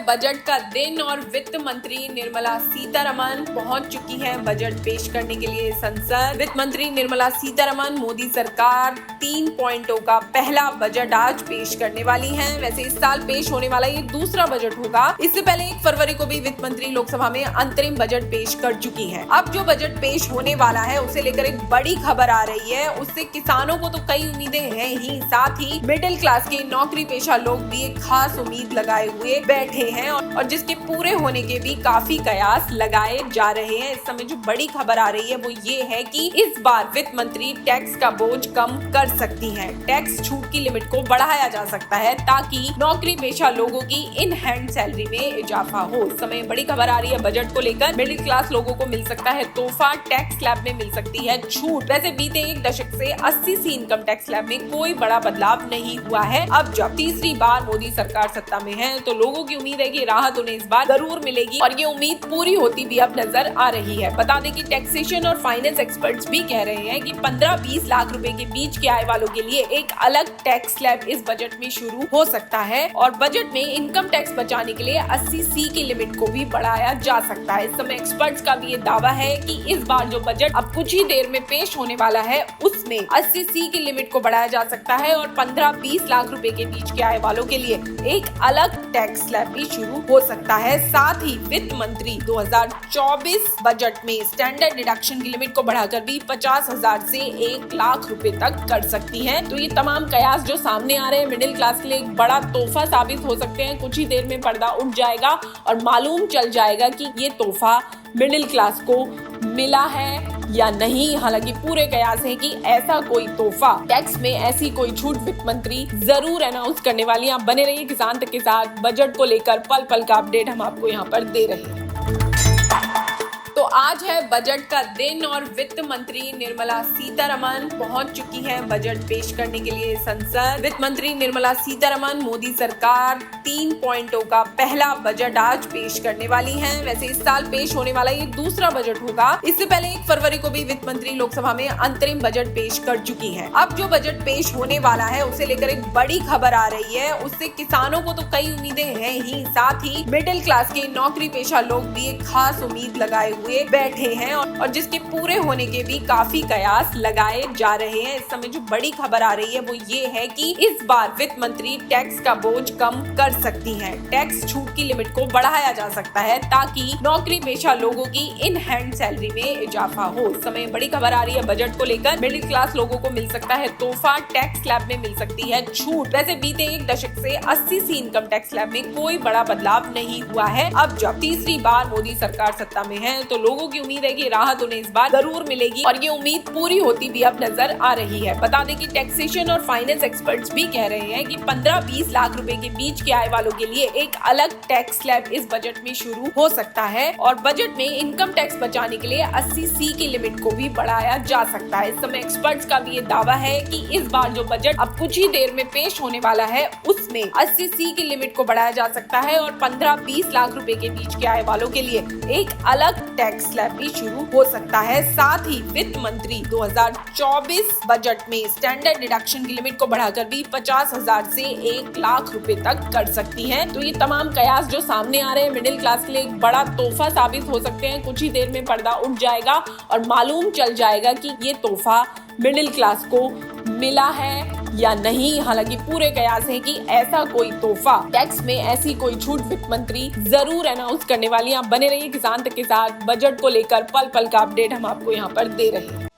Budget का दिन और वित्त मंत्री निर्मला सीतारमण पहुंच चुकी हैं बजट पेश करने के लिए संसद। वित्त मंत्री निर्मला सीतारमण मोदी सरकार 3 पॉइंटों का पहला बजट आज पेश करने वाली हैं। वैसे इस साल पेश होने वाला ये दूसरा बजट होगा। इससे पहले 1 फरवरी को भी वित्त मंत्री लोकसभा में अंतरिम बजट पेश कर चुकी हैं। अब जो बजट पेश होने वाला है उसे लेकर एक बड़ी खबर आ रही है। उससे किसानों को तो कई उम्मीदें हैं ही, साथ ही मिडिल क्लास के नौकरी पेशा लोग भी एक खास उम्मीद लगाए हुए बैठे हैं और जिसके पूरे होने के भी काफी कयास लगाए जा रहे हैं। इस समय जो बड़ी खबर आ रही है वो ये है कि इस बार वित्त मंत्री टैक्स का बोझ कम कर सकती हैं। टैक्स छूट की लिमिट को बढ़ाया जा सकता है ताकि नौकरी पेशा लोगों की इन हैंड सैलरी में इजाफा हो। इस समय बड़ी खबर आ रही है बजट को लेकर। मिडिल क्लास लोगों को मिल सकता है तोहफा, टैक्स स्लैब में मिल सकती है छूट। वैसे बीते 1 दशक से 80 इनकम टैक्स स्लैब में कोई बड़ा बदलाव नहीं हुआ है। अब जब तीसरी बार मोदी सरकार सत्ता में है तो लोगों की उम्मीद है कि राहत उन्हें इस बार जरूर मिलेगी और ये उम्मीद पूरी होती भी अब नजर आ रही है। बता दें कि टैक्सेशन और फाइनेंस एक्सपर्ट्स भी कह रहे हैं कि 15-20 लाख रुपए के बीच के आय वालों के लिए एक अलग टैक्स स्लैब इस बजट में शुरू हो सकता है और बजट में इनकम टैक्स बचाने के लिए 80C की लिमिट को भी बढ़ाया जा सकता है। इस समय एक्सपर्ट्स का भी ये दावा है कि इस बार जो बजट अब कुछ ही देर में पेश होने वाला है उसमें 80C की लिमिट को बढ़ाया जा सकता है और 15-20 लाख रुपए के बीच के आय वालों के लिए एक अलग टैक्स स्लैब भी शुरू हो सकता है। साथ ही वित्त मंत्री 2024 बजट में स्टैंडर्ड डिडक्शन की लिमिट को बढ़ाकर भी 50,000 से 1 लाख रुपए तक कर सकती हैं। तो ये तमाम कयास जो सामने आ रहे हैं मिडिल क्लास के लिए एक बड़ा तोहफा साबित हो सकते हैं। कुछ ही देर में पर्दा उठ जाएगा और मालूम चल जाएगा कि ये तोहफा मिडिल क्लास को मिला है या नहीं। हालांकि पूरे कयास है कि ऐसा कोई तोहफा, टैक्स में ऐसी कोई छूट वित्त मंत्री जरूर अनाउंस करने वाली है। आप बने रहिए किसान तक के साथ। बजट को लेकर पल पल का अपडेट हम आपको यहाँ पर दे रहे हैं। तो आज है बजट का दिन और वित्त मंत्री निर्मला सीतारमण पहुंच चुकी हैं बजट पेश करने के लिए संसद। वित्त मंत्री निर्मला सीतारमण मोदी सरकार 3 पॉइंटों का पहला बजट आज पेश करने वाली हैं। वैसे इस साल पेश होने वाला ये दूसरा बजट होगा। इससे पहले 1 फरवरी को भी वित्त मंत्री लोकसभा में अंतरिम बजट पेश कर चुकी हैं। अब जो बजट पेश होने वाला है उसे लेकर एक बड़ी खबर आ रही है। उससे किसानों को तो कई उम्मीदें हैं ही, साथ ही मिडिल क्लास के नौकरी पेशा लोग भी एक खास उम्मीद लगाए हुए बैठे हैं और जिसके पूरे होने के भी काफी कयास लगाए जा रहे हैं। इस समय जो बड़ी खबर आ रही है वो ये है कि इस बार वित्त मंत्री टैक्स का बोझ कम कर सकती हैं। टैक्स छूट की लिमिट को बढ़ाया जा सकता है ताकि नौकरी पेशा लोगों की इन हैंड सैलरी में इजाफा हो। इस समय बड़ी खबर आ रही है बजट को लेकर। मिडिल क्लास लोगों को मिल सकता है तोहफा, टैक्स स्लैब में मिल सकती है छूट। वैसे बीते 1 दशक से 80 इनकम टैक्स स्लैब में कोई बड़ा बदलाव नहीं हुआ है। अब जब तीसरी बार मोदी सरकार सत्ता में है तो लोगों की उम्मीद है कि राहत उन्हें इस बार जरूर मिलेगी और ये उम्मीद पूरी होती भी अब नजर आ रही है। बता दें कि टैक्सेशन और फाइनेंस एक्सपर्ट्स भी कह रहे हैं कि 15-20 लाख रुपए के बीच के आय वालों के लिए एक अलग टैक्स स्लैब इस बजट में शुरू हो सकता है और बजट में इनकम टैक्स बचाने के लिए 80C की लिमिट को भी बढ़ाया जा सकता है। इस समय एक्सपर्ट्स का भी ये दावा है कि इस बार जो बजट अब कुछ ही देर में पेश होने वाला है उसमें 80C की लिमिट को बढ़ाया जा सकता है और 15-20 लाख रुपए के बीच के आय वालों के लिए एक अलग टैक्स स्लैब भी शुरू हो सकता है। साथ ही वित्त मंत्री 2024 बजट में स्टैंडर्ड डिडक्शन की लिमिट को बढ़ाकर भी 50,000 से 1 लाख रुपए तक कर सकती हैं। तो ये तमाम कयास जो सामने आ रहे हैं मिडिल क्लास के लिए एक बड़ा तोहफा साबित हो सकते हैं। कुछ ही देर में पर्दा उठ जाएगा और मालूम चल जाएगा कि ये तोहफा मिडिल क्लास को मिला है या नहीं। हालांकि पूरे कयास है कि ऐसा कोई तोहफा, टैक्स में ऐसी कोई छूट वित्त मंत्री जरूर अनाउंस करने वाली है। आप बने रहिए किसान तक के साथ। बजट को लेकर पल पल का अपडेट हम आपको यहाँ पर दे रहे हैं।